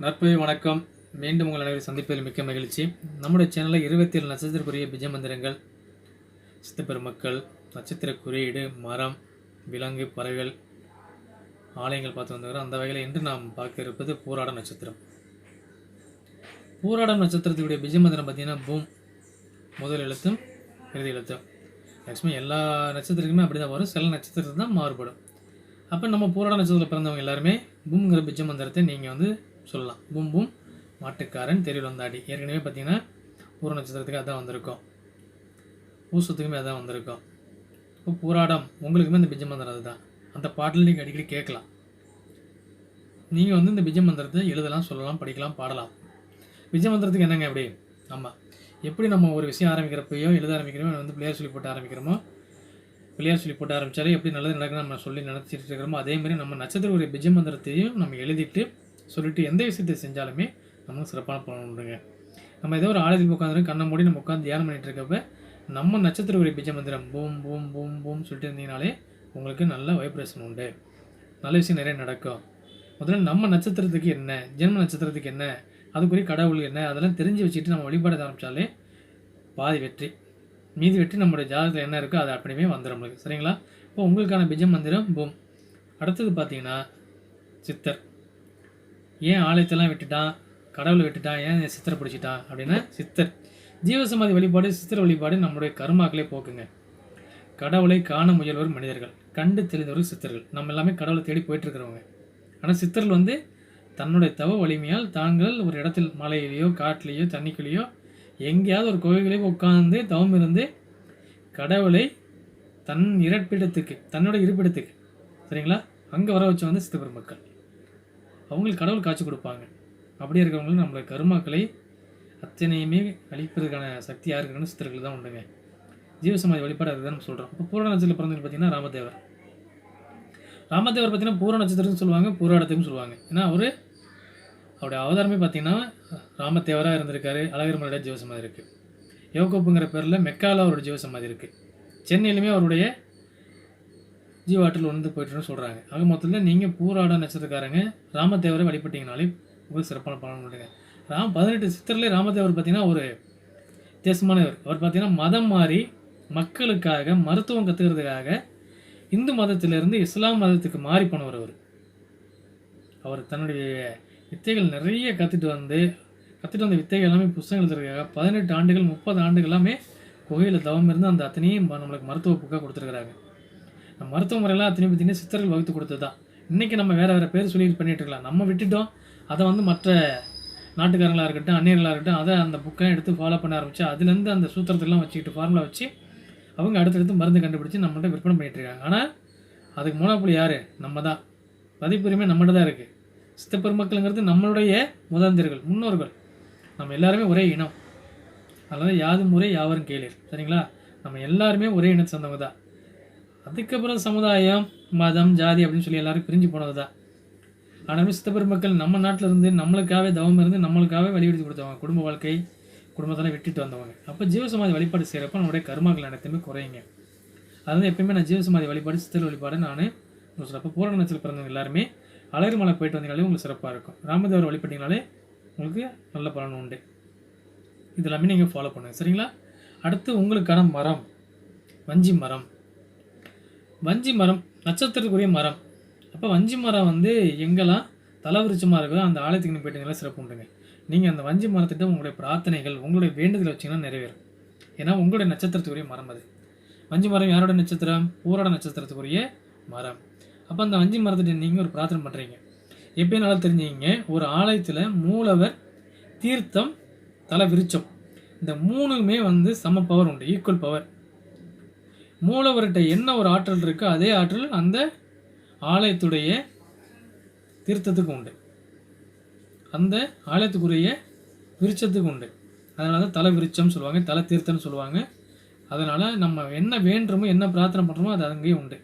நற்பவி வணக்கம். மீண்டும் உங்கள் அனைவரும் சந்திப்பதில் மிக்க மகிழ்ச்சி. நம்முடைய சேனலில் 27 நட்சத்திரக்குரிய பிஜ மந்திரங்கள், சித்தப்பெருமக்கள், நட்சத்திர குறியீடு, மரம், விலங்கு, பறவைகள், ஆலயங்கள் பார்த்து வந்துக்கிறோம். அந்த வகையில் இன்று நாம் பார்க்க இருப்பது பூராடம் நட்சத்திரம். பூராடம் நட்சத்திரத்துடைய பிஜ மந்திரம் பார்த்தீங்கன்னா பூம், முதல் எழுத்தும் இறுதி எழுத்தும். மேக்ஸிமம் எல்லா நட்சத்திரத்துக்குமே அப்படி தான் வரும், சில நட்சத்திரத்துக்கு தான் மாறுபடும். அப்போ நம்ம பூராட நட்சத்திரத்தில் பிறந்தவங்க எல்லாருமே பூம்ங்கிற பிஜ மந்திரத்தை நீங்கள் சொல்லலாம். பூம் பூம் மாட்டுக்காரன் தெருவில் வந்தாடி. ஏற்கனவே பார்த்தீங்கன்னா பூர நட்சத்திரத்துக்கு அதான் வந்திருக்கும், பூசத்துக்குமே அதான் வந்திருக்கும். இப்போ பூராடம் உங்களுக்குமே இந்த பிஜ மந்திரம் அதுதான். அந்த பாட்டில் நீங்கள் அடிக்கடி கேட்கலாம். நீங்கள் இந்த பிஜ மந்திரத்தை எழுதலாம், சொல்லலாம், படிக்கலாம், பாடலாம். பிஜ மந்திரத்துக்கு என்னங்க எப்படி? ஆமாம், எப்படி நம்ம ஒரு விஷயம் ஆரம்பிக்கிறப்பையோ எழுத ஆரம்பிக்கிறோமோ பிள்ளையார் சொல்லி போட்டு ஆரம்பிக்கிறோமோ, பிள்ளையார் சொல்லி போட்டு ஆரம்பித்தாலே எப்படி நல்லது நடக்குன்னு நம்ம சொல்லி நினச்சிட்டு இருக்கிறோமோ, அதேமாதிரி நம்ம நட்சத்திர ஒரு பிஜ மந்திரத்தையும் நம்ம எழுதிட்டு சொல்லிட்டு எந்த விஷயத்தை செஞ்சாலுமே நமக்கு சிறப்பான பலன் உண்டுங்க. நம்ம ஏதோ ஒரு ஆலயத்தில் உட்காந்துரும் கண்ணை மூடி நம்ம உட்காந்து தியானம் பண்ணிட்டு இருக்கப்ப நம்ம நட்சத்திர ஒரு பிஜ மந்திரம் பூம் பூம் பூம் பூம் சொல்லிட்டு இருந்தீங்கனாலே உங்களுக்கு நல்ல வைப்ரேஷன் உண்டு, நல்ல விஷயம் நிறைய நடக்கும். முதல்ல நம்ம நட்சத்திரத்துக்கு என்ன, ஜென்ம நட்சத்திரத்துக்கு என்ன, அதுக்குரிய கடவுள் என்ன, அதெல்லாம் தெரிஞ்சு வச்சுட்டு நம்ம வழிபாட ஆரம்பித்தாலே பாதி வெற்றி. மீதி வெற்றி நம்மளுடைய ஜாதகத்தில் என்ன இருக்கோ அது அப்படியே வந்துடும் நம்மளுக்கு. சரிங்களா? இப்போ உங்களுக்கான பிஜ மந்திரம் பூம். அடுத்தது பார்த்தீங்கன்னா சித்தர். ஏன் ஆலயத்தெல்லாம் விட்டுட்டான், கடவுளை விட்டுட்டான், ஏன் சித்தரை பிடிச்சிட்டான் அப்படின்னா, சித்தர் ஜீவசமாதி வழிபாடு, சித்திர வழிபாடு நம்மளுடைய கர்மாக்களே போக்குங்க. கடவுளை காண முயல்வர் மனிதர்கள், கண்டு தெரிந்தவர்கள் சித்தர்கள். நம்ம எல்லாமே கடவுளை தேடி போயிட்டுருக்கிறவங்க. ஆனால் சித்தர்கள் தன்னுடைய தவ வலிமையால் தாங்கள் ஒரு இடத்தில் மலையிலையோ காட்டிலேயோ தண்ணிக்குள்ளேயோ எங்கேயாவது ஒரு கோயிலையோ உட்காந்து தவம் இருந்து கடவுளை தன் இருப்பிடத்துக்கு, தன்னோட இருப்பிடத்துக்கு, சரிங்களா, அங்கே வர வச்சு சித்தப்பெருமக்கள். அவங்களுக்கு கடவுள் காட்சி கொடுப்பாங்க. அப்படி இருக்கிறவங்களும் நம்மளோட கருமாக்களை அத்தனையுமே அழிப்பதற்கான சக்தி யார் இருக்குன்னு சித்தர்கள் தான் உண்டுங்க. ஜீவசமாதி வழிபாடு அதுதான் நம்ம சொல்கிறோம். இப்போ பூர நட்சத்திரத்தில் பிறந்தவங்க பார்த்தீங்கன்னா ராமதேவர். ராமதேவர் பார்த்தீங்கன்னா பூர நட்சத்திரத்துக்கு சொல்லுவாங்க, பூராடத்துக்கும் சொல்லுவாங்க. ஏன்னா அவருடைய அவதாரமே பார்த்தீங்கன்னா ராமதேவராக இருந்திருக்காரு. அழகர் மலையோட ஜீவசமாதி இருக்குது. யோகோப்புங்கிற பேரில் மெக்காவில் அவருடைய ஜீவசமாதி இருக்குது. சென்னையிலுமே அவருடைய ஜீவாட்டில் போயிட்டுன்னு சொல்கிறாங்க. ஆக மொத்தத்தில் நீங்கள் பூராட நட்சத்திரக்காரங்க ராமதேவரை வழிபட்டீங்கனாலே உங்களுக்கு சிறப்பான பலன் உண்டுங்க. 18 சித்தர்லேயே ராமதேவர் பார்த்தீங்கன்னா ஒரு வித்தியாசமானவர். அவர் பார்த்தீங்கன்னா மதம் மாறி மக்களுக்காக மருத்துவம் கற்றுக்கிறதுக்காக இந்து மதத்திலிருந்து இஸ்லாம் மதத்துக்கு மாறி போனவர். அவர் தன்னுடைய வித்தைகள் நிறைய கற்றுட்டு வந்த வித்தைகள் எல்லாமே புத்தகம் எழுதுறதுக்காக 18 ஆண்டுகள் 30 ஆண்டுகள் எல்லாமே கோயிலில் தவம் இருந்து அந்த அத்தனையும் நம்மளுக்கு மருத்துவ புக்காக கொடுத்துருக்குறாங்க. நம்ம மருத்துவ முறையெல்லாம் அத்தனை பார்த்தீங்கன்னா சித்தர்கள் வகுத்து கொடுத்தது தான். இன்றைக்கி நம்ம வேறு பேர் சொல்லி பண்ணிகிட்டு இருக்கலாம். நம்ம விட்டுட்டோம். அதை மற்ற நாட்டுக்காரங்களாக இருக்கட்டும், அந்நியர்களாக இருக்கட்டும், அதை அந்த புக்கெல்லாம் எடுத்து ஃபாலோ பண்ண ஆரம்பித்து அதுலேருந்து அந்த சூத்திரத்தெல்லாம் வச்சுக்கிட்டு ஃபார்முலா வச்சு அவங்க அடுத்தடுத்து மருந்து கண்டுபிடிச்சி நம்மகிட்ட விற்பனை பண்ணிகிட்ருக்காங்க. ஆனால் அதுக்கு மூலப்பொழி யார்? நம்ம தான். பதிப்புரிமை நம்மகிட்ட தான் இருக்குது. சித்தப்பெருமக்கள்ங்கிறது நம்மளுடைய முதந்தியர்கள், முன்னோர்கள். நம்ம எல்லாருமே ஒரே இனம். அதனால் யாதும் முறை யாவரும் கேளீர். சரிங்களா? நம்ம எல்லாருமே ஒரே இனத்தை சேர்ந்தவங்க தான். அதுக்கப்புறம் சமுதாயம், மதம், ஜாதி அப்படின்னு சொல்லி எல்லாரும் பிரிஞ்சு போனது தான். ஆனாலும் சித்தப்பெருமக்கள் நம்ம நாட்டில் இருந்து நம்மளுக்காகவே தவம் இருந்து நம்மளுக்காகவே வழிபடுத்தி கொடுத்தவங்க. குடும்ப வாழ்க்கை, குடும்பத்தெல்லாம் விட்டுட்டு வந்தவங்க. அப்போ ஜீவசமாதி வழிபாடு செய்கிறப்ப நம்மளுடைய கர்மாக்கள் அனைத்துமே குறையுங்க. அதாவது எப்பயுமே நான் ஜீவசமாதி வழிபாடு, சித்தர் வழிபாடு நான் சொல்கிறப்ப பூரண நட்சத்திரத்தில் பிறந்தவங்க எல்லாருமே அழகர் மலை போயிட்டு வந்தீங்கனாலே உங்களுக்கு சிறப்பாக இருக்கும். ராமதேவர் வழிபட்டிங்கனாலே உங்களுக்கு நல்ல பலன் உண்டு. இதெல்லாமே நீங்கள் ஃபாலோ பண்ணுங்கள். சரிங்களா? அடுத்து உங்களுக்கான மரம் வஞ்சி மரம். வஞ்சி மரம் நட்சத்திரத்துக்குரிய மரம். அப்போ வஞ்சி மரம் எங்கெல்லாம் தலவிருச்சமாக இருக்கோ அந்த ஆலயத்துக்கு நீங்கள் போயிட்டீங்களா சிறப்பு உண்டுங்க. நீங்கள் அந்த வஞ்சி மரத்திட்ட உங்களுடைய பிரார்த்தனைகள், உங்களுடைய வேண்டுதலை வச்சிங்கன்னா நிறைவேறும். ஏன்னா உங்களுடைய நட்சத்திரத்துக்குரிய மரம் அது. வஞ்சி மரம் யாரோட நட்சத்திரம்? பூராட நட்சத்திரத்துக்குரிய மரம். அப்போ அந்த வஞ்சி மரத்திட்ட நீங்கள் ஒரு பிரார்த்தனை பண்ணுறீங்க. எப்பயும் நல்லா தெரிஞ்சுக்கிங்க, ஒரு ஆலயத்தில் மூலவர், தீர்த்தம், தலை விருச்சம், இந்த மூணுமே சம பவர் உண்டு, ஈக்குவல் பவர். மூலவர்கிட்ட என்ன ஒரு ஆற்றல் இருக்கோ அதே ஆற்றல் அந்த ஆலயத்துடைய தீர்த்தத்துக்கு உண்டு, அந்த ஆலயத்துக்குரிய விருட்சத்துக்கு உண்டு. அதனால தான் தலை விருட்சம் சொல்லுவாங்க, தலை தீர்த்தம்னு சொல்லுவாங்க. அதனால் நம்ம என்ன வேண்டுமோ, என்ன பிரார்த்தனை பண்ணுறோமோ அது அங்கேயும் உண்டு.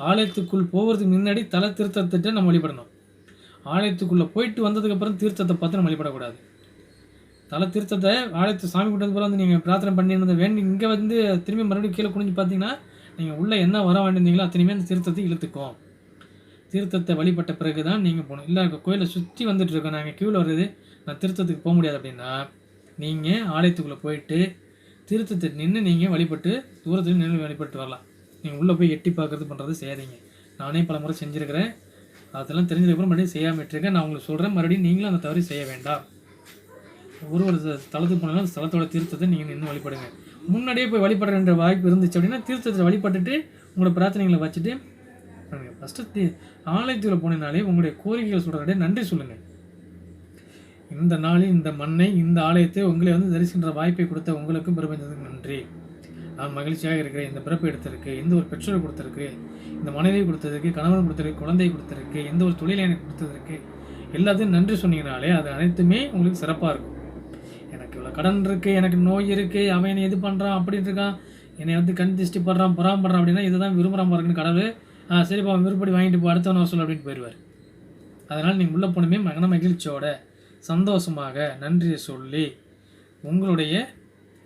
ஆலயத்துக்குள் போகிறதுக்கு முன்னாடி தலை தீர்த்தத்திட்ட நம்ம வழிபடணும். ஆலயத்துக்குள்ளே போயிட்டு வந்ததுக்கப்புறம் தீர்த்தத்தை பார்த்து நம்ம வழிபடக்கூடாது. தலை தீர்த்தத்தை ஆலயத்தை சாமி கூட்டது போல் நீங்கள் பிரார்த்தனை பண்ணியிருந்த வேண்டி இங்கே திரும்பி மறுபடியும் கீழே குனிஞ்சு பார்த்தீங்கன்னா நீங்கள் உள்ளே என்ன வர வேண்டியிருந்தீங்களோ அத்தனையுமே அந்த தீர்த்தத்தை இழுத்துக்கும். தீர்த்தத்தை வழிபட்ட பிறகு தான் நீங்கள் போகணும். இல்லை கோயிலை சுற்றி வந்துட்டு இருக்கோம், நாங்கள் க்யூவில் வருது, நான் தீர்த்தத்துக்கு போக முடியாது அப்படின்னா நீங்கள் ஆலயத்துக்குள்ளே போயிட்டு தீர்த்தத்தை நின்று நீங்கள் வழிபட்டு தூரத்தில் நின்று வழிபட்டு வரலாம். நீங்கள் உள்ளே போய் எட்டி பார்க்குறது பண்ணுறது செய்யாதீங்க. நானே பல முறை செஞ்சுருக்கிறேன், அதெல்லாம் தெரிஞ்சதுக்கப்புறம் மறுபடியும் செய்யாமல் விட்டுருக்கேன். நான் உங்களுக்கு சொல்கிறேன், மறுபடியும் நீங்களும் அந்த தவறு செய்ய வேண்டாம். ஒரு ஸ்தலத்துக்கு போனாலும் அந்த ஸ்தலத்தோட தீர்த்தத்தை நீங்கள் நின்று வழிபடுங்க. முன்னாடியே போய் வழிபடுற வாய்ப்பு இருந்துச்சு அப்படின்னா தீர்த்தத்தை வழிபட்டுட்டு உங்களோட பிரார்த்தனைகளை வச்சுட்டு பண்ணுங்கள். ஃபஸ்ட்டு ஆலயத்தில் போனீங்கனாலே உங்களுடைய கோரிக்கைகள் சொல்கிறதே நன்றி சொல்லுங்கள். இந்த நாளில் இந்த மண்ணை, இந்த ஆலயத்தை உங்களை வந்து தரிசிக்கின்ற வாய்ப்பை கொடுத்த உங்களுக்கும் பிரபஞ்சத்துக்கு நன்றி. நான் மகிழ்ச்சியாக இருக்கிறேன். இந்த பிறப்பு எடுத்திருக்கு, எந்த ஒரு பெற்றோரை கொடுத்துருக்கு, இந்த மனைவி கொடுத்ததுக்கு, கணவன் கொடுத்ததுக்கு, குழந்தையை கொடுத்துருக்கு, எந்த ஒரு தொழிலை எனக்கு கொடுத்ததுக்கு, எல்லாத்தையும் நன்றி சொன்னீங்கனாலே அது அனைத்துமே உங்களுக்கு சிறப்பாக இருக்கும். எனக்கு இவ்வளோ கடன் இருக்குது, எனக்கு நோய் இருக்குது, அவன் என்னை எது பண்ணுறான் அப்படின்ட்டு இருக்கான், என்னை வந்து கண் திருஷ்டி படுறான், புறாமப்படுறான் அப்படின்னா இதை தான் விரும்புகிறான் இருக்குன்னு கடவுள். சரிப்பா அவன் விருப்பப்படி வாங்கிட்டு போ, அடுத்தவன் சொல்லு அப்படின்ட்டு போயிடுவார். அதனால் நீங்கள் உள்ளே போனமே மகன மகிழ்ச்சியோட சந்தோஷமாக நன்றியை சொல்லி உங்களுடைய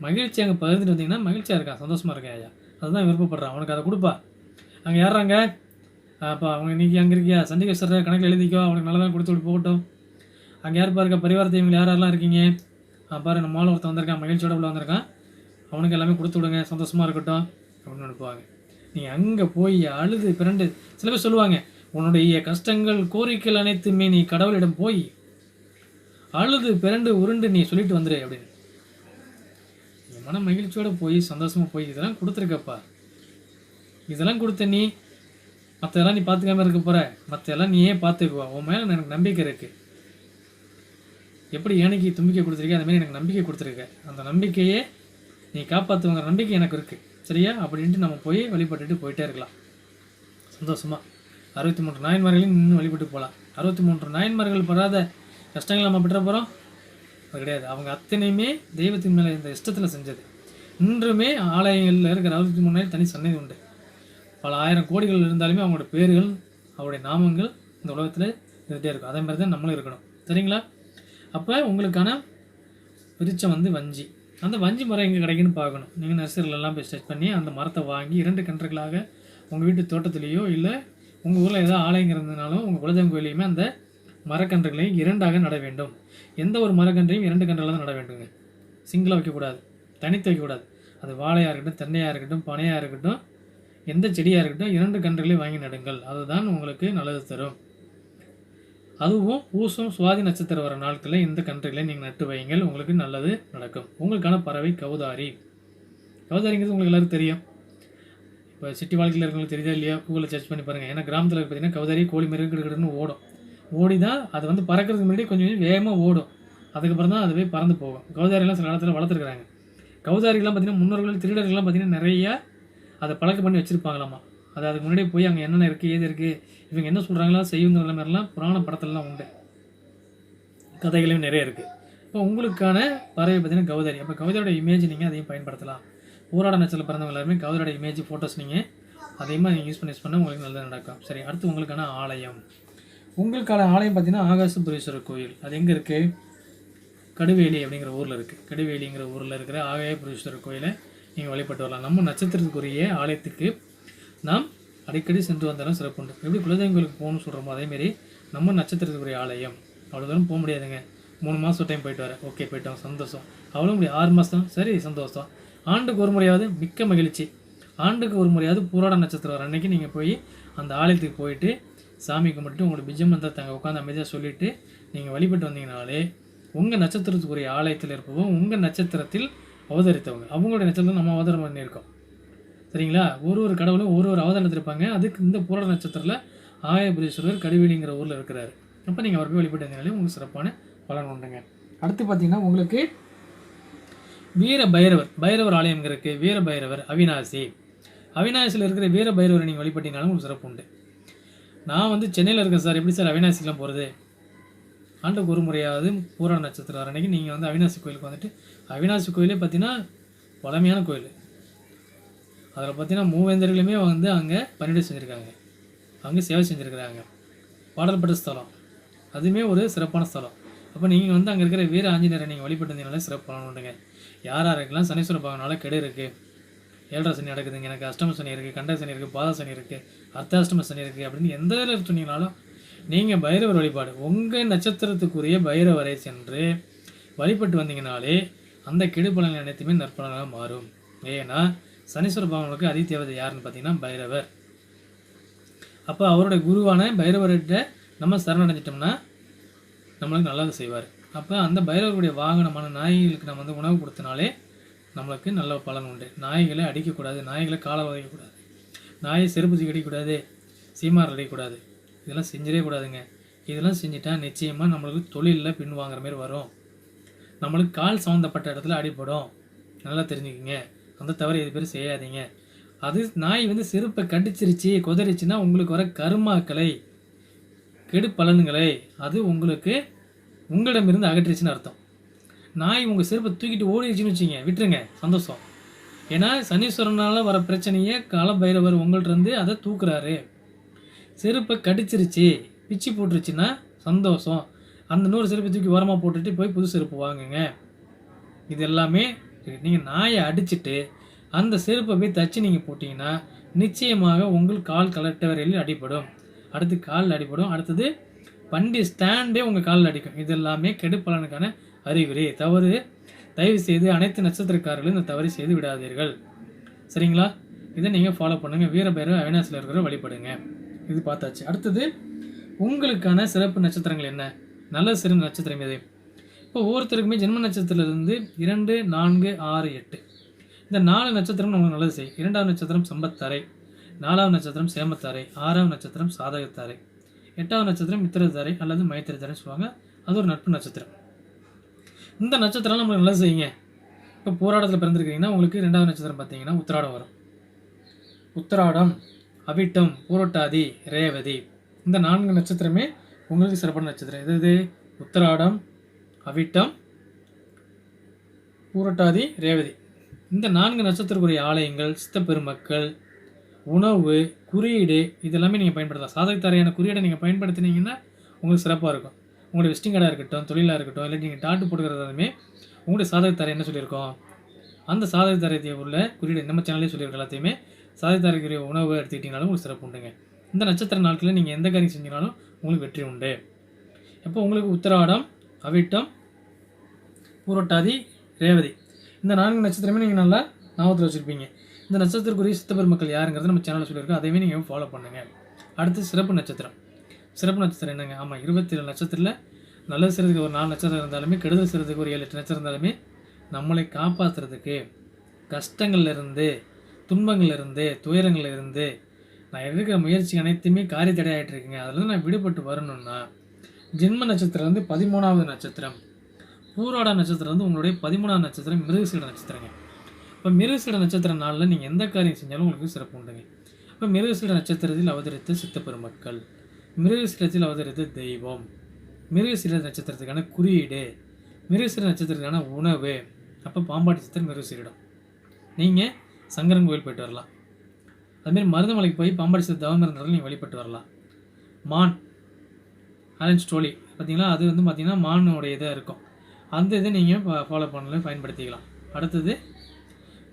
மகிழ்ச்சி அங்கே பகிர்ந்துட்டு வந்தீங்கன்னா மகிழ்ச்சியாக இருக்கான், சந்தோஷமாக இருக்கேன் ஐயா, அதுதான் விருப்பப்படுறான், அவனுக்கு அதை கொடுப்பா. அங்கே யாராங்க அப்போ அவங்க இன்றைக்கி அங்கே இருக்கியா சண்டிகேஸ்வரர் கணக்கில் எழுதிக்கோ, அவனுக்கு நல்லதாக கொடுத்து விட்டு போகட்டும். அங்கே யார் பாருங்க பரிவாரத்தை இவங்க யாரெல்லாம் இருக்கீங்க, பாரு நம்ம மாலை ஒருத்தன் வந்திருக்கான், மகிழ்ச்சியோட உள்ள வந்திருக்கான், அவனுக்கு எல்லாமே கொடுத்து விடுங்க, சந்தோஷமாக இருக்கட்டும் அப்படின்னு அனுப்புவாங்க. நீங்கள் அங்கே போய் அழுது பிறண்டு சில பேர் சொல்லுவாங்க, உன்னுடைய கஷ்டங்கள் கோரிக்கைகள் அனைத்துமே நீ கடவுளிடம் போய் அழுது பிறண்டு உருண்டு நீ சொல்லிட்டு வந்துடு அப்படின்னு. நீ மன மகிழ்ச்சியோடு போய் சந்தோஷமாக போய் இதெல்லாம் கொடுத்துருக்கப்பா, இதெல்லாம் கொடுத்த நீ மற்றதெல்லாம் நீ பார்த்துக்காம இருக்க போகிற, மற்றெல்லாம் நீயே பார்த்துக்குவா, உன் மேலே எனக்கு நம்பிக்கை இருக்குது. எப்படி எனக்கு தும்பிக்கை கொடுத்துருக்கேன் அதுமாதிரி எனக்கு நம்பிக்கை கொடுத்துருக்கேன், அந்த நம்பிக்கையே நீ காப்பாற்றுவங்கிற நம்பிக்கை எனக்கு இருக்குது சரியா அப்படின்ட்டு நம்ம போய் வழிபட்டுட்டு போயிட்டே இருக்கலாம் சந்தோஷமாக. 63 நாயன்மார்களையும் நின்று வழிபட்டு போகலாம். 63 நாயன்மார்கள் படாத கஷ்டங்கள் நம்ம பெற்ற போகிறோம் அது கிடையாது. அவங்க அத்தனையுமே தெய்வத்தின் மேலே இந்த இஷ்டத்தில் செஞ்சது. இன்றுமே ஆலயங்களில் இருக்கிற 63 தனி சன்னதி உண்டு. பல ஆயிரம் கோடிகள் இருந்தாலுமே அவங்களோட பேர்கள் அவருடைய நாமங்கள் இந்த உலகத்தில் இருந்துகிட்டே இருக்கும். அதே மாதிரி தான் நம்மளும் இருக்கணும் சரிங்களா. அப்போ உங்களுக்கான விருட்சம் வந்து வஞ்சி, அந்த வஞ்சி மரம் எங்கே கிடைக்குன்னு பார்க்கணும். நீங்கள் நர்சரிலெல்லாம் போய் ஸ்டெச் பண்ணி அந்த மரத்தை வாங்கி 2 கன்றுகளாக உங்கள் வீட்டு தோட்டத்துலேயோ இல்லை உங்கள் ஊரில் ஏதோ ஆலயம் இருந்ததுனாலும் உங்கள் குலதெய்வம் கோயிலையுமே அந்த மரக்கன்றுகளையும் 2ஆக நட வேண்டும். எந்த ஒரு மரக்கன்றையும் 2 கன்றுகளாக தான் நட வேண்டுங்க, சிங்கிளாக வைக்கக்கூடாது, தனித்து வைக்கக்கூடாது. அது வாழையாக இருக்கட்டும், தென்னையாக இருக்கட்டும், பனையாக இருக்கட்டும், எந்த செடியாக இருக்கட்டும் 2 கன்றுகளையும் வாங்கி நடுங்கள். அதுதான் உங்களுக்கு நல்லது தரும். அதுவும் பூசம் சுவாதி நட்சத்திரம் வர நாட்களில் இந்த கன்றுகளை நீங்கள் நட்டு வையுங்கள், உங்களுக்கு நல்லது நடக்கும். உங்களுக்கான பறவை கௌதாரி. கௌதாரிங்கிறது உங்களுக்கு எல்லாருக்கும் தெரியும். இப்போ சிட்டி வாழ்க்கையில் இருக்கிறவங்களுக்கு தெரியுதா இல்லையா, கூகுளில் சர்ச் பண்ணி பாருங்கள். ஏன்னா கிராமத்தில் பார்த்தீங்கன்னா கௌதாரி கோழி மாரி கிடுக்கிடுன்னு ஓடும். ஓடி தான் அது வந்து பறக்கிறதுக்கு முன்னாடி கொஞ்சம் வேகமாக ஓடும், அதுக்கப்புறம் தான் அதுவே பறந்து போகும். கௌதாரியெல்லாம் சில காலத்தில் வளர்த்துருக்குறாங்க. கௌதாரிகள்லாம் பார்த்தீங்கன்னா முன்னோர்கள் திருடர்கள்லாம் பார்த்தீங்கன்னா நிறையா அதை பழக்கம் பண்ணி வச்சுருப்பாங்களாமா. அது அதுக்கு முன்னாடியே போய் அங்கே என்னென்ன இருக்குது ஏது இருக்குது இவங்க என்ன சொல்கிறாங்களோ செய்யுங்கிற மாதிரிலாம் புராண படத்துலலாம் உண்டு, கதைகளையும் நிறைய இருக்குது. இப்போ உங்களுக்கான பறவை பார்த்தீங்கன்னா கௌதாரி. அப்போ கௌதாரியோட இமேஜ் நீங்கள் அதையும் பயன்படுத்தலாம். போராட நட்சத்திரத்தில் பிறந்தவங்க எல்லாருமே கௌதாரியோட இமேஜ் ஃபோட்டோஸ் நீங்கள் அதிகமாக நீங்கள் யூஸ் பண்ண உங்களுக்கு நல்லது நடக்கும். சரி, அடுத்து உங்களுக்கான ஆலயம். உங்களுக்கான ஆலயம் பார்த்தீங்கன்னா ஆகாசபுரீஸ்வரர் கோயில். அது எங்கே இருக்குது, கடுவேலி அப்படிங்கிற ஊரில் இருக்குது. கடுவேலிங்கிற ஊரில் இருக்கிற ஆகாயபுரீஸ்வரர் கோயிலை நீங்கள் வழிபட்டு வரலாம். நம்ம நட்சத்திரத்துக்குரிய ஆலயத்துக்கு நாம் அடிக்கடி சென்று வந்தாலும் சிறப்பு உண்டு. எப்படி குலதெய்வம் கோயிலுக்கு போகணும்னு சொல்கிறோமோ அதேமாரி நம்ம நட்சத்திரத்துக்குரிய ஆலயம். அவ்வளோ தூரம் போக முடியாதுங்க, 3 மாதம் டைம் போயிட்டு வரேன், ஓகே போயிட்டோம் சந்தோஷம். அவ்வளோ முடியாது, 6 மாதம் சரி சந்தோஷம். ஆண்டுக்கு ஒரு முறையாவது மிக்க மகிழ்ச்சி. ஆண்டுக்கு ஒரு முறையாவது பூராட நட்சத்திரம் வர அன்றைக்கி நீங்கள் போய் அந்த ஆலயத்துக்கு போயிட்டு சாமி கும்பிட்டு உங்களோட பிஜம் மந்திரத்தை அங்கே உட்காந்து அமைதியாக சொல்லிவிட்டு நீங்கள் வழிபட்டு வந்தீங்கனாலே உங்கள் நட்சத்திரத்துக்குரிய ஆலயத்தில் இருப்பவும் உங்கள் நட்சத்திரத்தில் அவதரித்தவங்க அவங்களுடைய நட்சத்திரம் நம்ம அவதாரம் பண்ணியிருக்கோம் சரிங்களா. ஒரு கடவுளும் ஒரு அவதாரத்தில் இருப்பாங்க. அதுக்கு இந்த பூராட நட்சத்திரத்தில் ஆகாயபுரீஸ்வரர் கடுவேலிங்கிற ஊரில் இருக்கிறாரு. அப்போ நீங்கள் அவர் போய் வழிபட்டு வந்தீங்கனாலே உங்களுக்கு சிறப்பான பலன் உண்டுங்க. அடுத்து பார்த்தீங்கன்னா உங்களுக்கு வீர பைரவர் ஆலயம் இருக்குது. வீர பைரவர் அவினாசியில் இருக்கிற வீர பைரவரை நீங்கள் வழிபட்டீங்கனாலும் உங்களுக்கு சிறப்பு உண்டு. நான் வந்து சென்னையில் இருக்கேன் சார், எப்படி சார் அவினாசிக்கெலாம் போகிறது? ஆண்டுக்கு ஒரு முறையாவது பூராட நட்சத்திரம் வர அன்றைக்கி நீங்கள் வந்து அவினாசி கோயிலுக்கு வந்துட்டு, அவினாசி கோயிலே பார்த்தீங்கன்னா பழமையான கோயில். அதில் பார்த்தீங்கன்னா மூவேந்தர்களுமே வந்து அங்கே பணிவிடை செஞ்சுருக்காங்க, அங்கே சேவை செஞ்சுருக்கிறாங்க. பாடல் பெற்ற ஸ்தலம், அதுவுமே ஒரு சிறப்பான ஸ்தலம். அப்போ நீங்கள் வந்து அங்கே இருக்கிற வீர ஆஞ்சநேயரை நீங்கள் வழிபட்டு இருந்தீங்கனாலே சிறப்பான உண்டுங்க. யாராருக்கெல்லாம் சனீஸ்வர பகவானால் கெடு இருக்குது, ஏழரை சனி நடக்குதுங்க, எனக்கு அஷ்டம சனி இருக்குது, கண்ட சனி இருக்குது, பாத சனி இருக்குது, அர்த்தாஷ்டம சனி இருக்குது அப்படின்னு எந்த இதில் சொன்னீங்கனாலும் நீங்கள் பைரவர் வழிபாடு உங்கள் நட்சத்திரத்துக்குரிய பைரவரை சென்று வழிபட்டு வந்தீங்கனாலே அந்த கெடு பலன்கள் அனைத்துமே நற்பலனாக மாறும். ஏன்னா சனீஸ்வர பகவானுக்கு அதிதேவதை யாருன்னு பார்த்தீங்கன்னா பைரவர். அப்போ அவருடைய குருவான பைரவர்கிட்ட நம்ம சரணடைஞ்சிட்டோம்னா நம்மளுக்கு நல்லது செய்வார். அப்போ அந்த பைரவருடைய வாகனமான நாய்களுக்கு நம்ம வந்து உணவு கொடுத்தனாலே நம்மளுக்கு நல்ல பலன் உண்டு. நாய்களை அடிக்கக்கூடாது, நாய்களை காலை வதைக்கக்கூடாது, நாயை செருப்பு அடிக்கக்கூடாது, சீமார் அடிக்கக்கூடாது, இதெல்லாம் செஞ்சிடவே கூடாதுங்க. இதெல்லாம் செஞ்சுட்டா நிச்சயமாக நம்மளுக்கு தொழிலில் பின் வாங்குற மாதிரி வரும். நம்மளுக்கு கால் சம்மந்தப்பட்ட இடத்துல அடிப்படும். நல்லா தெரிஞ்சுக்கிங்க. அந்த தவிர இது பேர் செய்யாதீங்க. அது நாய் வந்து செருப்பை கடிச்சிருச்சு கொதறிச்சுன்னா உங்களுக்கு வர கருமாக்களை கெடு பலன்களை அது உங்களுக்கு உங்களிடமிருந்து அகற்றிச்சுன்னு அர்த்தம். நாய் உங்கள் செருப்பை தூக்கிட்டு ஓடிடுச்சுன்னு வச்சுங்க, விட்டுருங்க, சந்தோஷம். ஏன்னா சனீஸ்வரனால் வர பிரச்சனையை காலபைரவர் உங்கள்கிட்ட அதை தூக்குறாரு. செருப்பை கடிச்சிருச்சு பிச்சு போட்டுருச்சுன்னா சந்தோஷம். அந்த 100 செருப்பை தூக்கி ஓரமாக போட்டுட்டு போய் புது செருப்பு வாங்குங்க. இது எல்லாமே நீங்கள் நாயை அடிச்சுட்டு அந்த செருப்பை போய் தச்சு நீங்கள் போட்டிங்கன்னா நிச்சயமாக உங்கள் கால் கலட்ட வரையில் அடிப்படும். அடுத்து காலில் அடிப்படும். அடுத்தது வண்டி ஸ்டாண்டே உங்கள் காலில் அடிக்கும். இது எல்லாமே கெடு பலனுக்கான அறிகுறி. தயவு செய்து அனைத்து நட்சத்திரக்காரர்களும் இந்த தவறு செய்து விடாதீர்கள். சரிங்களா? இதை நீங்கள் ஃபாலோ பண்ணுங்கள். வீரபைரவ அவினாசியில் இருக்கிற வழிபடுங்க. இது பார்த்தாச்சு. அடுத்தது உங்களுக்கான சிறப்பு நட்சத்திரங்கள் என்ன? நல்ல சிறந்த நட்சத்திரம் எது? இப்போ ஒவ்வொருத்தருக்குமே ஜென்ம நட்சத்திரத்திலிருந்து 2, 4, 6, 8 இந்த 4 நட்சத்திரம் நமக்கு நல்லது செய்யும். 2வது நட்சத்திரம் சம்பத்தாரை, 4வது நட்சத்திரம் சேமத்தாரை, 6வது நட்சத்திரம் சாதகத்தாரை, 8வது நட்சத்திரம் மித்திரத்தாரை அல்லது மைத்திரத்தாரைன்னு சொல்லுவாங்க. அது ஒரு நட்பு நட்சத்திரம். இந்த நட்சத்திரம் நம்மளுக்கு நல்லது செய்யுங்க. இப்போ போராட்டத்தில் பிறந்திருக்கிறீங்கன்னா உங்களுக்கு 2வது நட்சத்திரம் பார்த்தீங்கன்னா உத்திராடம் வரும். உத்திராடம், அவிட்டம், பூரட்டாதி, ரேவதி இந்த 4 நட்சத்திரமே உங்களுக்கு சிறப்பான நட்சத்திரம். எது? உத்திராடம், அவிட்டம், பூரட்டாதி, ரேவதி. இந்த 4 நட்சத்திரக்குரிய ஆலயங்கள், சித்த பெருமக்கள், உணவு, குறியீடு இதெல்லாமே நீங்கள் பயன்படுத்தலாம். சாதகத்தாரையான குறியீடை நீங்கள் பயன்படுத்தினீங்கன்னா உங்களுக்கு சிறப்பாக இருக்கும். உங்களுடைய விசிட்டிங் கார்டாக இருக்கட்டும், தொழிலாக இருக்கட்டும், இல்லை நீங்கள் டாட்டு போட்டுக்கிறதாலுமே உங்களுடைய சாதகத்தாரை என்ன சொல்லியிருக்கோம், அந்த சாதகத்தாரையை உள்ள குறியீடு நம்ம சேனல்லே சொல்லியிருக்க எல்லாத்தையுமே சாதகத்தாரைக்குரிய உணவு எடுத்துக்கிட்டிங்கனாலும் உங்களுக்கு சிறப்பு உண்டுங்க. இந்த நட்சத்திர நாட்களில் நீங்கள் எந்த காரியம் செஞ்சினாலும் உங்களுக்கு வெற்றி உண்டு. எப்போ உங்களுக்கு உத்திராடம், அவிட்டம், பூரட்டாதி, ரேவதி இந்த 4 நட்சத்திரமே நீங்கள் நல்லா ஞாபகத்தில் வச்சுருப்பீங்க. இந்த நட்சத்திரக்குரிய சித்த பெருமக்கள் யாருங்கிறது நம்ம சேனலில் சொல்லியிருக்கோம். அதையுமே நீங்கள் ஃபாலோ பண்ணுங்கள். அடுத்து சிறப்பு நட்சத்திரம். சிறப்பு நட்சத்திரம் என்னங்க? ஆமாம், 27 நட்சத்திரத்தில் நல்லது செய்கிறதுக்கு ஒரு 4 நட்சத்திரம் இருந்தாலுமே, கெடுதல் செய்கிறதுக்கு ஒரு 7-8 நட்சத்திரம் இருந்தாலுமே நம்மளை காப்பாற்றுறதுக்கு கஷ்டங்கள்லேருந்து, துன்பங்கள்லேருந்து, துயரங்கள்லேருந்து நான் எடுக்கிற முயற்சி அனைத்துமே காரிய தடையாகிட்டு இருக்குங்க. அதில் நான் விடுபட்டு வரணும்னா ஜென்ம நட்சத்திரம் வந்து 13வது நட்சத்திரம், பூராட நட்சத்திரம் வந்து உங்களுடைய 13வது நட்சத்திரம் மிருகசீட நட்சத்திரங்க. இப்போ மிருகசீட நட்சத்திர நாளில் நீங்கள் எந்த காரியம் செஞ்சாலும் உங்களுக்கு சிறப்பு உண்டுங்க. இப்போ மிருகசீட நட்சத்திரத்தில் அவதரித்த சித்த பெருமக்கள், மிருகசீடத்தில் அவதரித்த தெய்வம், மிருகசீட நட்சத்திரத்துக்கான குறியீடு, மிருகசீட நட்சத்திரத்துக்கான உணவு. அப்போ பாம்பாட்டி சித்தர் மிருகசீடம். நீங்கள் சங்கரன் கோயில் போயிட்டு வரலாம். அதுமாரி மருதமலைக்கு போய் பாம்பாட்டி சித்தர் தவம் இருந்தவர்கள் நீங்கள் வழிபட்டு வரலாம். மான் ஆரஞ்ச் ஸ்டோலி பார்த்தீங்களா, அது வந்து பார்த்திங்கன்னா மானுடைய இதாக இருக்கும். அந்த இதை நீங்கள் ஃபாலோ பண்ணல பயன்படுத்திக்கலாம். அடுத்தது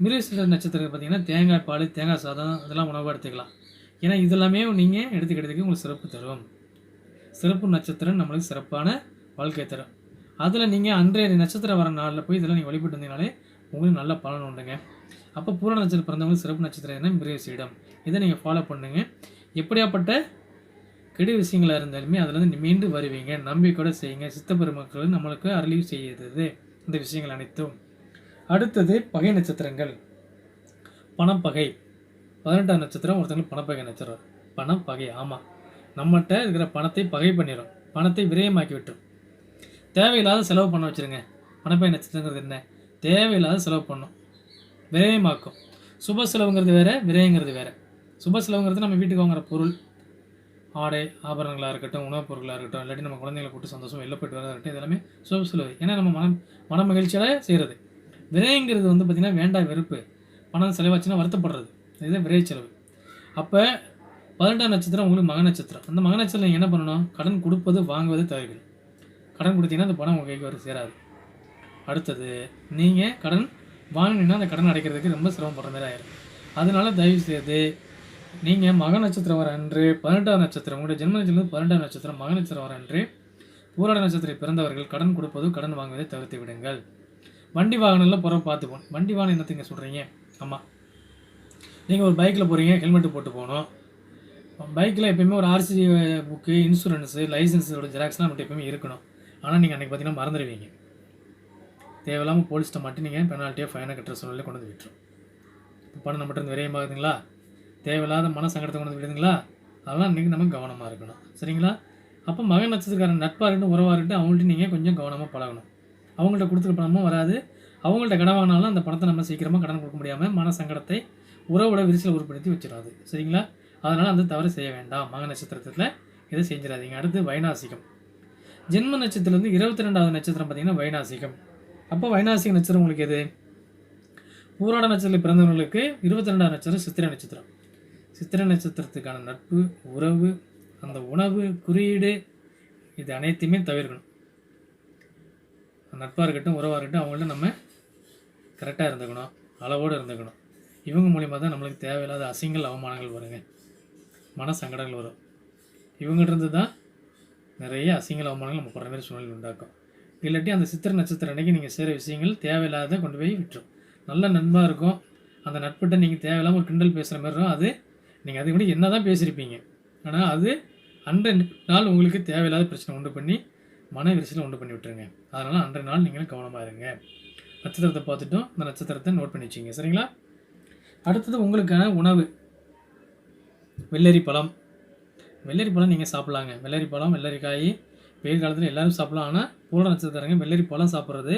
மிருகசீட நட்சத்திரம் பார்த்திங்கன்னா தேங்காய் பால், தேங்காய் சாதம் இதெல்லாம் உணவாக எடுத்துக்கலாம். ஏன்னா இதெல்லாமே நீங்கள் எடுத்துக்கிறதுக்கு உங்களுக்கு சிறப்பு தரும். சிறப்பு நட்சத்திரம் நம்மளுக்கு சிறப்பான வாழ்க்கை தரும். அதில் நீங்கள் அன்றைய நட்சத்திரம் வர நாளில் போய் இதெல்லாம் நீங்கள் வழிபட்டு வந்தீங்கனாலே உங்களுக்கு நல்ல பலன் உண்டுங்க. அப்போ பூரண நட்சத்திரம் பிறந்தவங்களுக்கு சிறப்பு நட்சத்திரம் என்ன? மிருகசீடம். இதை நீங்கள் ஃபாலோ பண்ணுங்கள். எப்படியாப்பட்ட கெடு விஷயங்களாக இருந்தாலுமே அதில் மீண்டு வருவீங்க. நம்பிக்கையோடு செய்யுங்க. சித்த பெருமக்கள் நம்மளுக்கு அருளிவு செய்யுது இந்த விஷயங்கள் அனைத்தும். அடுத்தது பகை நட்சத்திரங்கள். பணப்பகை 18வது நட்சத்திரம். ஒருத்தங்களுக்கு பணப்பகை நட்சத்திரம். பணப்பகை, ஆமாம், நம்மகிட்ட இருக்கிற பணத்தை பகை பண்ணிடும், பணத்தை விரயமாக்கி விட்டுரும். தேவையில்லாத செலவு பண்ண வச்சுருங்க. பணப்பகை நட்சத்திரங்கிறது என்ன? தேவையில்லாத செலவு பண்ணும், விரயமாக்கும். சுப செலவுங்கிறது வேறு, விரயங்கிறது வேறு. சுப செலவுங்கிறது நம்ம வீட்டுக்கு வாங்குற பொருள், ஆடை ஆபரணங்களாக இருக்கட்டும், உணவுப் பொருட்களாக இருக்கட்டும், இல்லாட்டி நம்ம குழந்தைங்களை கூட்டு சந்தோஷம் வெளில போய்ட்டு வரதாக இருக்கட்டும், இதெல்லாமே சுப செலவு. ஏன்னா நம்ம மன மகிழ்ச்சியோட செய்கிறது. விரயங்கிறது வந்து பார்த்திங்கன்னா வேண்டாம் வெறுப்பு, பணம் செலவாச்சுன்னா வருத்தப்படுறது, இதுதான் விரை செலவு. அப்போ 18வது நட்சத்திரம் உங்களுக்கு மக நட்சத்திரம். அந்த மக நட்சத்திரம் நீங்கள் என்ன பண்ணணும்? கடன் கொடுப்பது வாங்குவது தவிர்க்கணும். கடன் கொடுத்தீங்கன்னா அந்த பணம் உங்கள் கைக்கு வர சேராது. அடுத்தது நீங்கள் கடன் வாங்கினீங்கன்னா அந்த கடன் அடைக்கிறதுக்கு ரொம்ப சிரமப்படுற மாதிரி ஆயிடும். அதனால தயவு செய்து நீங்கள் மக நட்சத்திரம் வர அன்று 18ஆம் நட்சத்திரம், உங்களுடைய ஜென்ம நட்சத்திரம் 18ஆம் நட்சத்திரம் மக நட்சத்திரம் வர அன்று பூராட நட்சத்திரம் பிறந்தவர்கள் கடன் கொடுப்பதோ கடன் வாங்குவதை தவிர்த்து விடுங்கள். வண்டி வாகனம்லாம் போகிற பார்த்துப்போம். வண்டி வாகனம் என்னத்துங்க சொல்கிறீங்க? ஆமாம், நீங்கள் ஒரு பைக்கில் போகிறீங்க, ஹெல்மெட்டு போட்டு போகணும். பைக்கில் எப்போயுமே ஒரு ஆர்சி புக்கு, இன்சூரன்ஸு, லைசன்ஸோட ஜெராக்ஸ்லாம் நம்மகிட்ட எப்போயுமே இருக்கணும். ஆனால் நீங்கள் அன்றைக்கி பார்த்தீங்கன்னா மறந்துடுவீங்க. தேவையில்லாமல் போலீஸ்ட்டை மாட்டி நீங்கள் பெனால்ட்டியாக ஃபைனாக கட்டுற சூழ்நிலை கொண்டு வந்து விட்டுரும். இப்போ பணம் நம்மகிட்ட இருந்து விரயமாகுதுங்களா, தேவையில்லாத மன சங்கடத்தை கொண்டு வந்து விடுதுங்களா, அதெல்லாம் இன்றைக்கி நம்ம கவனமாக இருக்கணும். சரிங்களா? அப்போ மக நட்சத்திரக்காரன் நட்பாக இருக்கட்டும், உறவாக இருக்கட்டும், அவங்கள்ட்ட நீங்கள் கொஞ்சம் கவனமாக பழகணும். அவங்கள்ட்ட கொடுத்துருக்க பணமும் வராது. அவங்கள்ட்ட கடன் வாங்கினாலும் அந்த பணத்தை நம்ம சீக்கிரமாக கடன் கொடுக்க முடியாமல் மன சங்கடத்தை உறவோட விரிசல் உருப்படுத்தி வச்சிடாது. சரிங்களா? அதனால் அந்த தவறு செய்ய வேண்டாம். மக நட்சத்திரத்தில் இதை செஞ்சிடாதீங்க. அடுத்து வைநாசிகம். ஜென்ம நட்சத்திரத்துலேருந்து 22வது நட்சத்திரம் பார்த்திங்கன்னா வைநாசிகம். அப்போ வைநாசிக நட்சத்திரம் உங்களுக்கு எது? பூராட நட்சத்திரத்தில் பிறந்தவர்களுக்கு 22வது நட்சத்திரம் சித்திரை நட்சத்திரம். சித்திரை நட்சத்திரத்துக்கான நட்பு, உறவு, அந்த உணவு, குறியீடு, இது அனைத்தையுமே தவிர்க்கணும். நட்பாக இருக்கட்டும், உறவாக இருக்கட்டும், அவங்கள்ட்ட நம்ம கரெக்டாக இருந்துக்கணும், அளவோடு இருந்துக்கணும். இவங்க மூலிமா தான் நம்மளுக்கு தேவையில்லாத அசிங்கங்கள், அவமானங்கள் வருங்க, மன சங்கடங்கள் வரும். இவங்ககிட்ட தான் நிறைய அசிங்கங்கள், அவமானங்கள் நம்ம போகிற மாதிரி சூழ்நிலை உண்டாக்கும். இல்லாட்டி அந்த சித்திரை நட்சத்திரம் அன்றைக்கி நீங்கள் செய்கிற விஷயங்கள் தேவையில்லாத கொண்டு போய் விட்டுரும். நல்ல நண்பாக இருக்கும். அந்த நட்புகிட்ட நீங்கள் தேவையில்லாமல் ஒரு கிண்டல் பேசுகிற மாதிரி இருக்கும். அது நீங்கள் அதுக்கு முன்னாடி என்ன தான் பேசியிருப்பீங்க, ஆனால் அது அன்றைய நாள் உங்களுக்கு தேவையில்லாத பிரச்சனை உண்டு பண்ணி மன விரிசலை உண்டு பண்ணி விட்டுருங்க. அதனால் அன்றைய நாள் நீங்கள் கவனமாக இருங்க. நட்சத்திரத்தை பார்த்துட்டும் அந்த நட்சத்திரத்தை நோட் பண்ணி வச்சிங்க. சரிங்களா? அடுத்தது உங்களுக்கான உணவு வெள்ளரி பழம். வெள்ளரி பழம் நீங்கள் சாப்பிட்லாங்க. வெள்ளரி பழம், வெள்ளரிக்காய் வெயில் காலத்தில் எல்லோரும் சாப்பிட்லாம். ஆனால் பூராட நட்சத்திரங்க வெள்ளரி பழம் சாப்பிட்றது,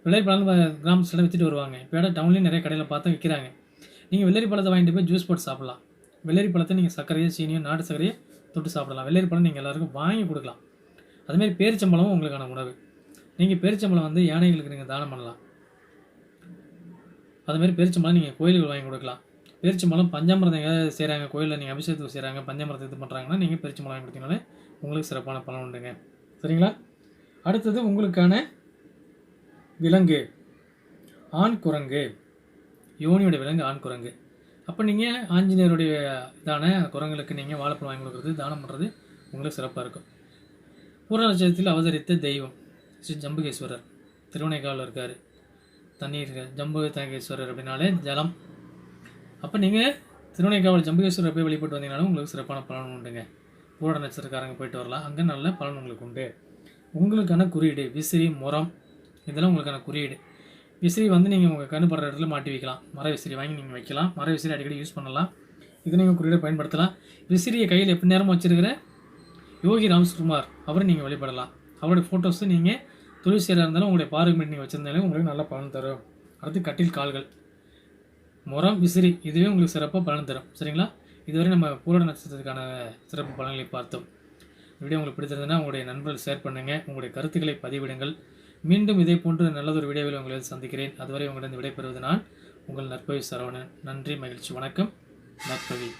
வெள்ளரி பழம் கிராமத்தில் விற்றுட்டு வருவாங்க. இப்போ டவுன்லேயும் நிறைய கடையில் பார்த்தா விற்கிறாங்க. நீங்கள் வெள்ளரி பழத்தை வாங்கிட்டு போய் ஜூஸ் போட்டு சாப்பிட்லாம். வெள்ளரி பழத்தை நீங்கள் சர்க்கரையோ சீனியோ நாட்டு சர்க்கரையோ தொட்டு சாப்பிடலாம். வெள்ளரி பழம் நீங்கள் எல்லாருக்கும் வாங்கி கொடுக்கலாம். அதுமாரி பேரிச்சம்பழமும் உங்களுக்கான உணவு. நீங்கள் பேரிச்சம்பழம் வந்து யானைகளுக்கு நீங்கள் தானம் பண்ணலாம். அதுமாரி பேரிச்சம்பழம் நீங்கள் கோயிலுக்கு வாங்கி கொடுக்கலாம். பேரிச்சம்பழம் பஞ்சாமிரதம் எங்கேயாவது செய்கிறாங்க, கோயிலில் நீங்கள் அபிஷேகத்துக்கு செய்கிறாங்க, பஞ்சாமிரதம் இது பண்ணுறாங்கன்னா நீங்கள் பேரிச்சம்பழம் வாங்கி கொடுத்தீங்கனாலே உங்களுக்கு சிறப்பான பலன் உண்டுங்க. சரிங்களா? அடுத்தது உங்களுக்கான விலங்கு ஆண் குரங்கு. யோனியோட விலங்கு ஆண் குரங்கு. அப்போ நீங்கள் ஆஞ்சநேயருடைய இதான குரங்களுக்கு நீங்கள் வாழைப்பழம் வாங்கி கொடுக்குறது, தானம் பண்ணுறது உங்களுக்கு சிறப்பாக இருக்கும். பூர நட்சத்திரத்தில் அவதரித்த தெய்வம் ஸ்ரீ ஜம்புகேஸ்வரர். திருவனைக்காவில் இருக்கார். தண்ணீர் ஜம்புகேஸ்வரர் அப்படின்னாலே ஜலம். அப்போ நீங்கள் திருவனைக்காவல் ஜம்புகேஸ்வரர் போய் வழிபட்டு வந்தீங்கனாலும் உங்களுக்கு சிறப்பான பலன் உண்டுங்க. பூராட நட்சத்திரக்காரங்க போயிட்டு வரலாம், அங்கே நல்ல பலன் உங்களுக்கு உண்டு. உங்களுக்கான குறியீடு விசிறி, முறம், இதெல்லாம் உங்களுக்கான குறியீடு. விசிறி வந்து நீங்கள் உங்கள் கண்ணு படுற இடத்துல மாட்டி வைக்கலாம். மர விசிறி வாங்கி நீங்கள் வைக்கலாம். மர விசிறி அடிக்கடி யூஸ் பண்ணலாம். இதை நீங்கள் குறியீடை பயன்படுத்தலாம். விசிறியை கையில் எப்போ நேரமும் வச்சுருக்கிற யோகி ராம்சுகுமார் அவரை நீங்கள் வழிபடலாம். அவருடைய ஃபோட்டோஸு நீங்கள் துளசியாக இருந்தாலும் உங்களுடைய பார்வை நீங்கள் வச்சுருந்தாலும் உங்களுக்கு நல்ல பலன் தரும். அடுத்து கட்டில் கால்கள், முறம், விசிறி, இதுவே உங்களுக்கு சிறப்பாக பலன் தரும். சரிங்களா? இதுவரை நம்ம பூராட நட்சத்திரத்துக்கான சிறப்பு பலன்களை பார்த்தோம். வீடியோ உங்களுக்கு பிடிச்சிருந்ததுன்னா உங்களுடைய நண்பர்கள் ஷேர் பண்ணுங்கள். உங்களுடைய கருத்துக்களை பதிவிடுங்கள். மீண்டும் இதே போன்று நல்லதொரு வீடியோவில் உங்களை சந்திக்கிறேன். அதுவரை உங்களிடம் விடைபெறுவது நான் உங்கள் நற்பவி சரவணன். நன்றி, மகிழ்ச்சி, வணக்கம். நற்பவி.